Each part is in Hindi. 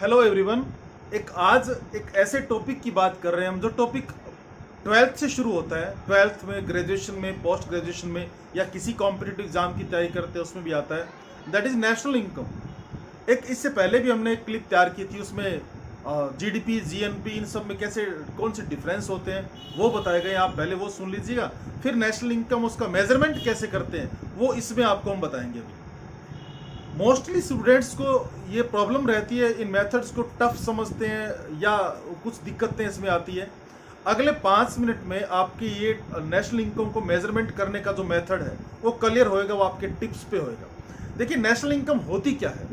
Hello everyone. आज एक ऐसे टॉपिक की बात कर रहे हैं हम, जो टॉपिक 12th से शुरू होता है। 12th में, ग्रेजुएशन में, पोस्ट ग्रेजुएशन में, या किसी कॉम्पिटिटिव एग्जाम की तैयारी करते हैं उसमें भी आता है। That is national income. एक इससे पहले भी हमने एक क्लिप तैयार की थी, उसमें जीडीपी, जीएनपी, इन सब में कैसे कौन से डिफरेंस होते हैं वो बताए गए। आप पहले वो सुन लीजिएगा। फिर नेशनल इनकम, उसका मेजरमेंट कैसे करते हैं वो इसमें आपको हम बताएंगे अभी। मोस्टली स्टूडेंट्स को ये प्रॉब्लम रहती है, इन मेथड्स को टफ समझते हैं या कुछ दिक्कतें इसमें आती है। अगले 5 मिनट में आपकी ये नेशनल इनकम को मेजरमेंट करने का जो मेथड है वो क्लियर होएगा, वो आपके टिप्स पे होएगा। देखिए, नेशनल इनकम होती क्या है।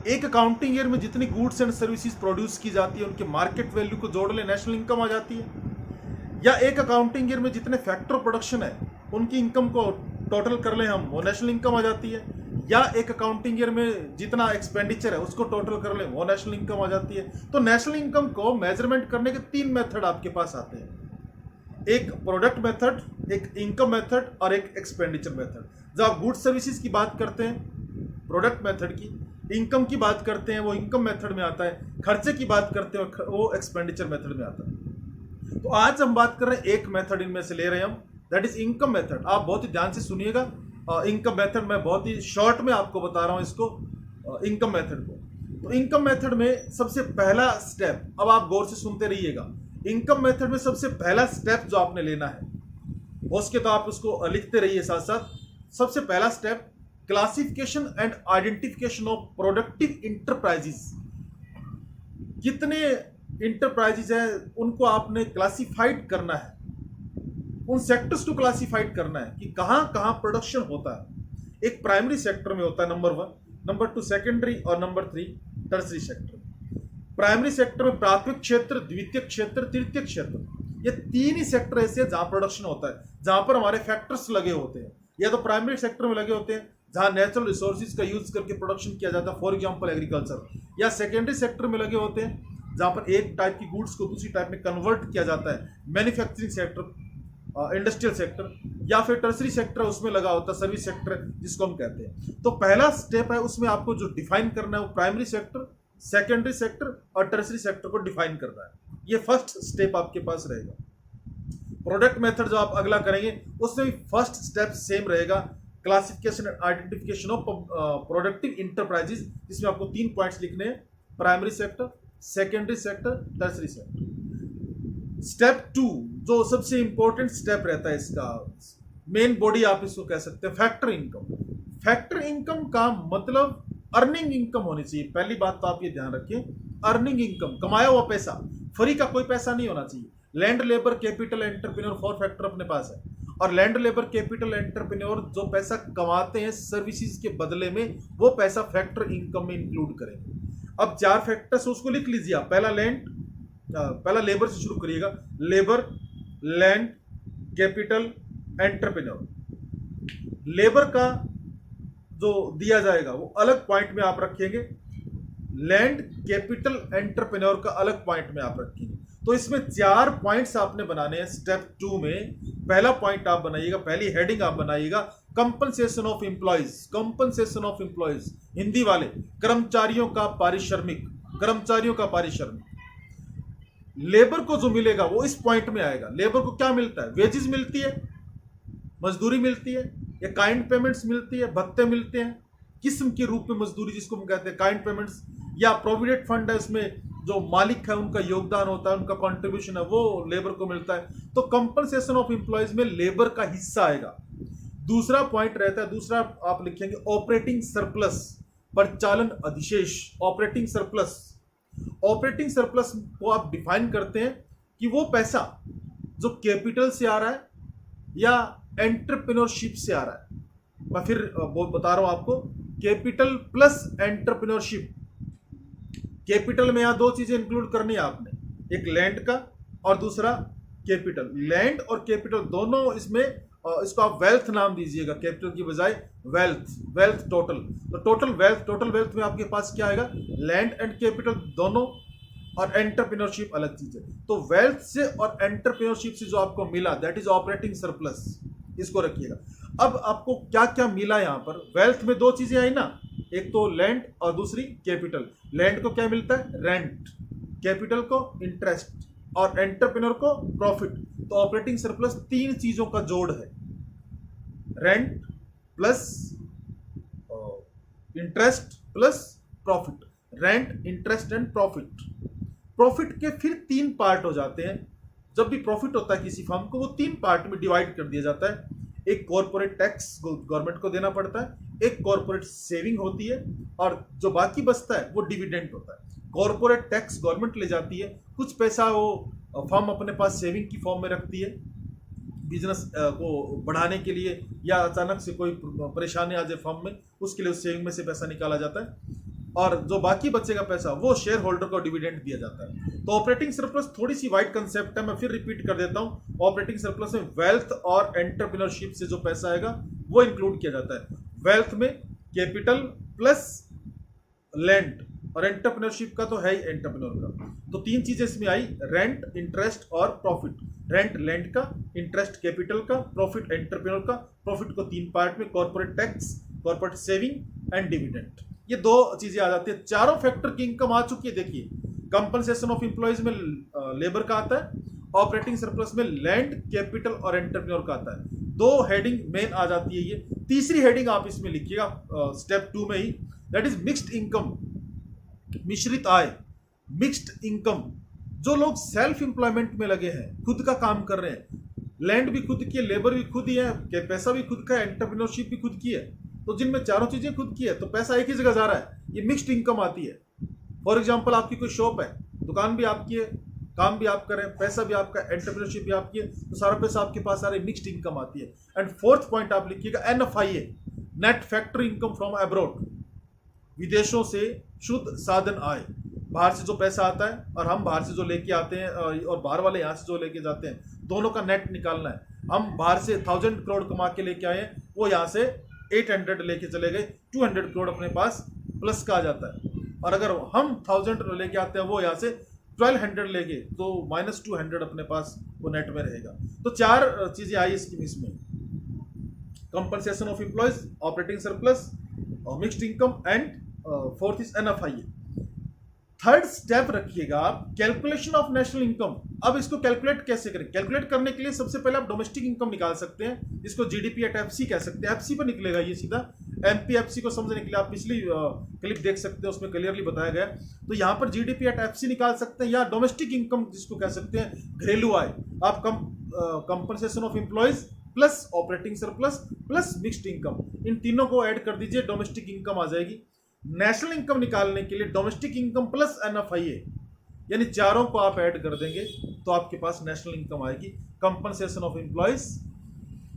एक अकाउंटिंग ईयर में जितनी गुड्स एंड सर्विसेज प्रोड्यूस की जाती है उनके मार्केट वैल्यू को जोड़ ले, नेशनल इनकम आ जाती है। या एक अकाउंटिंग ईयर में जितने फैक्टर प्रोडक्शन है उनकी इनकम को टोटल कर ले हम, वो नेशनल इनकम आ जाती है। या एक अकाउंटिंग ईयर में जितना एक्सपेंडिचर है उसको टोटल कर ले, वो नेशनल इनकम आ जाती है। तो नेशनल इनकम को मेजरमेंट करने के 3 मेथड आपके पास आते हैं। एक प्रोडक्ट मेथड, एक इनकम मेथड और एक एक्सपेंडिचर मेथड। जब आप गुड्स सर्विसेज की बात करते हैं प्रोडक्ट मेथड की, इनकम की बात करते हैं वो इनकम मेथड में आता है, खर्चे की बात करते हैं वो एक्सपेंडिचर मेथड में आता है। तो आज हम बात कर रहे हैं एक मेथड इनमें से ले रहे हैं हम, दैट इज इनकम मेथड। आप बहुत ही ध्यान से सुनिएगा। इनकम मेथड मैं बहुत ही शॉर्ट में आपको बता रहा हूं इसको, इनकम मेथड को। तो इनकम मेथड में सबसे पहला स्टेप, अब आप गौर से सुनते रहिएगा। इनकम मेथड में सबसे पहला स्टेप जो आपने लेना है, हो सके तो आप उसको लिखते रहिए साथ साथ। सबसे पहला step, classification and identification of productive enterprises. कितने इंटरप्राइजेस है उनको आपने क्लासिफाइड करना है, उन सेक्टर्स को क्लासिफाइड करना है कि कहां कहां प्रोडक्शन होता है। एक प्राइमरी सेक्टर में होता है नंबर 1, नंबर 2 सेकेंडरी और number 3 tertiary sector. Primary sector में प्राथमिक क्षेत्र, द्वितीयक क्षेत्र, तृतीयक क्षेत्र, ये 3 ही सेक्टर ऐसे हैं जहां प्रोडक्शन होता है, जहां पर हमारे फैक्टर्स लगे होते हैं। या तो प्राइमरी सेक्टर में लगे होते हैं जहां नेचुरल रिसोर्सेज का यूज करके प्रोडक्शन किया जाता है, फॉर एग्जाम्पल एग्रीकल्चर। या सेकेंडरी सेक्टर में लगे होते हैं जहां पर एक टाइप की गुड्स को दूसरी टाइप में कन्वर्ट किया जाता है, मैन्युफैक्चरिंग सेक्टर, इंडस्ट्रियल सेक्टर। या फिर टर्सरी सेक्टर उसमें लगा होता है, सर्विस सेक्टर जिसको हम कहते हैं। तो पहला स्टेप है, उसमें आपको जो डिफाइन करना है वो प्राइमरी सेक्टर, सेकेंडरी सेक्टर और टर्सरी सेक्टर को डिफाइन करना है। ये फर्स्ट स्टेप आपके पास रहेगा। प्रोडक्ट मेथड जो आप अगला करेंगे उसमें भी फर्स्ट स्टेप सेम रहेगा, classification and identification of productive enterprises, जिसमें आपको 3 पॉइंट्स लिखने हैं, primary sector, secondary sector, tertiary sector. Step 2 जो सबसे इंपॉर्टेंट स्टेप रहता है, इसका मेन बॉडी आप इसको कह सकते हैं, फैक्टर इनकम। फैक्टर इनकम का मतलब अर्निंग इनकम होनी चाहिए। पहली बात तो आप ये ध्यान रखें, अर्निंग इनकम, कमाया हुआ पैसा, फ्री का कोई पैसा नहीं होना चाहिए। Land, labour, capital, entrepreneur, 4 factor अपने पास है। और लैंड, लेबर, कैपिटल, एंटरप्रेन्योर जो पैसा कमाते हैं सर्विसेज के बदले में, वो पैसा फैक्टर इनकम में इंक्लूड करेंगे। अब 4 फैक्टर्स उसको लिख लीजिए आप। पहला लेबर से शुरू करिएगा, labour, land, capital, entrepreneur. Labour का जो दिया जाएगा वो अलग पॉइंट में आप रखेंगे, लैंड, कैपिटल, एंटरप्रेन्योर का अलग पॉइंट में आप रखेंगे। तो इसमें 4 पॉइंट्स आपने बनाने हैं स्टेप 2 में। पहला पॉइंट आप बनाइएगा, पहली हेडिंग आप बनाइएगा, compensation of employees. Compensation of employees, Hindi वाले, कर्मचारियों का पारिश्रमिक, कर्मचारियों का पारिश्रमिक। लेबर को जो मिलेगा वो इस पॉइंट में आएगा। लेबर को क्या मिलता है? वेजेस मिलती है, मजदूरी मिलती है, या काइंड पेमेंट्स मिलती है, भत्ते मिलते हैं, किस्म के रूप में मजदूरी जिसको हम कहते हैं काइंड पेमेंट्स। या प्रोविडेंट फंड है, उसमें जो मालिक है उनका योगदान होता है, उनका कंट्रीब्यूशन है, वो लेबर को मिलता है। तो कंपनसेशन ऑफ एम्प्लॉइज में लेबर का हिस्सा आएगा। दूसरा पॉइंट रहता है, दूसरा आप लिखेंगे ऑपरेटिंग सरप्लस, परिचालन अधिशेष, ऑपरेटिंग सरप्लस। ऑपरेटिंग सरप्लस को आप डिफाइन करते हैं कि वो पैसा जो कैपिटल से आ रहा है या एंटरप्रेन्योरशिप से आ रहा है। मैं फिर बता रहा हूं आपको, कैपिटल प्लस एंटरप्रेन्योरशिप। कैपिटल में यहां 2 चीजें इंक्लूड करनी है आपने, एक लैंड का और दूसरा कैपिटल। लैंड और कैपिटल दोनों इसमें, इसको आप वेल्थ नाम दीजिएगा कैपिटल की बजाय, वेल्थ, वेल्थ टोटल। तो टोटल वेल्थ में आपके पास क्या आएगा? लैंड एंड कैपिटल दोनों, और एंटरप्रेन्योरशिप अलग चीज है। तो वेल्थ से और एंटरप्रेन्योरशिप से जो आपको मिला, दैट इज ऑपरेटिंग सरप्लस, इसको रखिएगा। अब आपको क्या क्या मिला यहां पर? वेल्थ में 2 चीजें आई ना, एक तो लैंड और दूसरी कैपिटल। लैंड को क्या मिलता है? रेंट। कैपिटल को इंटरेस्ट और एंटरप्रेन्योर को प्रॉफिट। तो ऑपरेटिंग सरप्लस तीन चीजों का जोड़ है, rent plus interest plus profit. Rent, interest and profit. Profit के फिर तीन पार्ट हो जाते हैं। जब भी प्रॉफिट होता है किसी फर्म को, वो तीन पार्ट में डिवाइड कर दिया जाता है। एक कॉर्पोरेट टैक्स गवर्नमेंट को देना पड़ता है, एक कॉर्पोरेट सेविंग होती है, और जो बाकी बचता है वो डिविडेंड होता है। कॉर्पोरेट टैक्स गवर्नमेंट ले जाती है, कुछ पैसा वो फर्म अपने पास सेविंग की फॉर्म में रखती है बिजनेस को बढ़ाने के लिए, या अचानक से कोई परेशानी आ जाए फर्म में, उसके लिए उस सेविंग में से पैसा निकाला जाता है, और जो बाकी बचेगा पैसा वो शेयर होल्डर को डिविडेंड दिया जाता है। तो ऑपरेटिंग सरप्लस थोड़ी सी वाइड कंसेप्ट है, मैं फिर रिपीट कर देता हूं। ऑपरेटिंग सरप्लस में वेल्थ और एंटरप्रेन्योरशिप से जो पैसा आएगा वो इंक्लूड किया जाता है। वेल्थ में कैपिटल प्लस लैंड, और एंटरप्रेन्योरशिप का तो है ही एंटरप्रेन्योर का। तो तीन चीजें इसमें आई, रेंट, इंटरेस्ट और प्रॉफिट। रेंट लैंड का, इंटरेस्ट कैपिटल का, प्रॉफिट एंटरप्रेन्योर का। प्रॉफिट को तीन पार्ट में, corporate tax, corporate saving and dividend. ये दो चीजें आ जाती है। चारों फैक्टर की इनकम आ चुकी है। देखिए, कंपनसेशन ऑफ एम्प्लॉयज में लेबर का आता है, ऑपरेटिंग सरप्लस में लैंड, कैपिटल और एंटरप्रेन्योर का आता है। दो हेडिंग मेन आ जाती है। ये तीसरी हेडिंग आप इसमें लिखिएगा स्टेप 2 में ही, दैट इज मिक्स्ड इनकम, मिश्रित आय। मिक्स्ड इनकम, जो लोग सेल्फ एम्प्लॉयमेंट में लगे हैं, खुद का काम कर रहे हैं, लैंड भी खुद की है, लेबर भी खुद ही है, पैसा भी खुद का है, एंटरप्रेन्योरशिप भी खुद की है, तो जिनमें चारों चीजें खुद की है तो पैसा एक ही जगह जा रहा है, ये मिक्स्ड इनकम आती है। फॉर एग्जांपल, आपकी कोई शॉप है, दुकान भी आपकी है, काम भी आप कर रहे हैं, पैसा भी आपका, एंटरप्रेन्योरशिप भी आपकी है, तो सारा पैसा आपके पास आ रहा है, मिक्स्ड इनकम आती है। एंड फोर्थ पॉइंट आप लिखिएगा NFIA, net factory income from abroad, विदेशों से शुद्ध साधन आय। बाहर से जो पैसा आता है और हम बाहर से जो लेके आते हैं, और बाहर वाले यहाँ से जो लेके जाते हैं, दोनों का नेट निकालना है। हम बाहर से 1000 करोड़ कमा के लेके आए, वो यहाँ से 800 लेके चले गए, 200 करोड़ अपने पास प्लस का आ जाता है। और अगर हम 1000 लेके आते हैं, वो यहाँ से 1200 लेके, तो -200 अपने पास वो नेट में रहेगा। तो चार चीजें आई इसमें, compensation of employees, operating surplus, mixed income and fourth is NFIA। Third step रखिएगा आप, कैलकुलेशन ऑफ नेशनल इनकम। अब इसको कैलकुलेट कैसे करें? कैलकुलेट करने के लिए सबसे पहले आप डोमेस्टिक इनकम निकाल सकते हैं, जिसको GDP एट FC कह सकते हैं। FC पर निकलेगा ये सीधा। MPFC को समझने के लिए आप पिछली क्लिप देख सकते हैं, उसमें क्लियरली बताया गया। तो यहाँ पर GDP एट FC निकाल सकते हैं, या डोमेस्टिक इनकम जिसको कह सकते हैं, घरेलू आय। आप compensation of employees plus operating surplus plus mixed income, इन तीनों को ऐड कर दीजिए, डोमेस्टिक इनकम आ जाएगी। नेशनल इनकम निकालने के लिए डोमेस्टिक इनकम प्लस NFIA, यानी चारों को आप ऐड कर देंगे तो आपके पास नेशनल इनकम आएगी। कंपनसेशन ऑफ एम्प्लॉयज,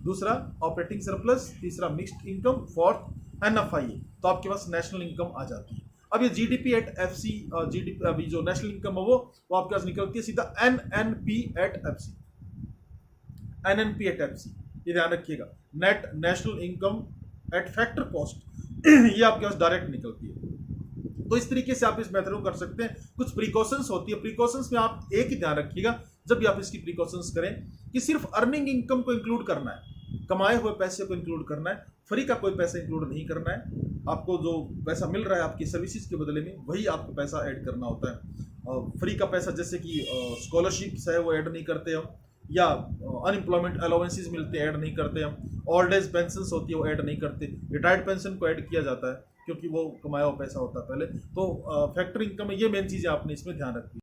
दूसरा ऑपरेटिंग सरप्लस, तीसरा मिक्स्ड इनकम, फोर्थ NFIA, तो आपके पास नेशनल इनकम आ जाती है। अब ये GDP एट FC, GDP अभी जो नेशनल इनकम है वो आपके पास निकलती है सीधा NNP at FC। NNP at FC, ये ध्यान रखिएगा, net national income at factor cost, ये आपके पास डायरेक्ट निकलती है। तो इस तरीके से आप इस मेथड को कर सकते हैं। कुछ प्रिकॉशंस होती है, प्रिकॉशंस में आप एक ही ध्यान रखिएगा जब भी आप इसकी प्रिकॉशंस करें, कि सिर्फ अर्निंग इनकम को इंक्लूड करना है, कमाए हुए पैसे को इंक्लूड करना है, फ्री का कोई पैसा इंक्लूड नहीं करना है। आपको जो पैसा मिल रहा है आपकी सर्विसेज के बदले में, वही आपको पैसा ऐड करना होता है। फ्री का पैसा जैसे कि स्कॉलरशिप्स है वो ऐड नहीं करते हम, या अनएम्प्लॉयमेंट अलाउंसेस मिलते हैं ऐड नहीं करते हम, ओल्ड एज पेंशन होती है वो ऐड नहीं करते, रिटायर्ड पेंशन को ऐड किया जाता है क्योंकि वो कमाया हुआ पैसा होता है पहले। तो फैक्टर इनकम में ये मेन चीज़ें आपने इसमें ध्यान रखी।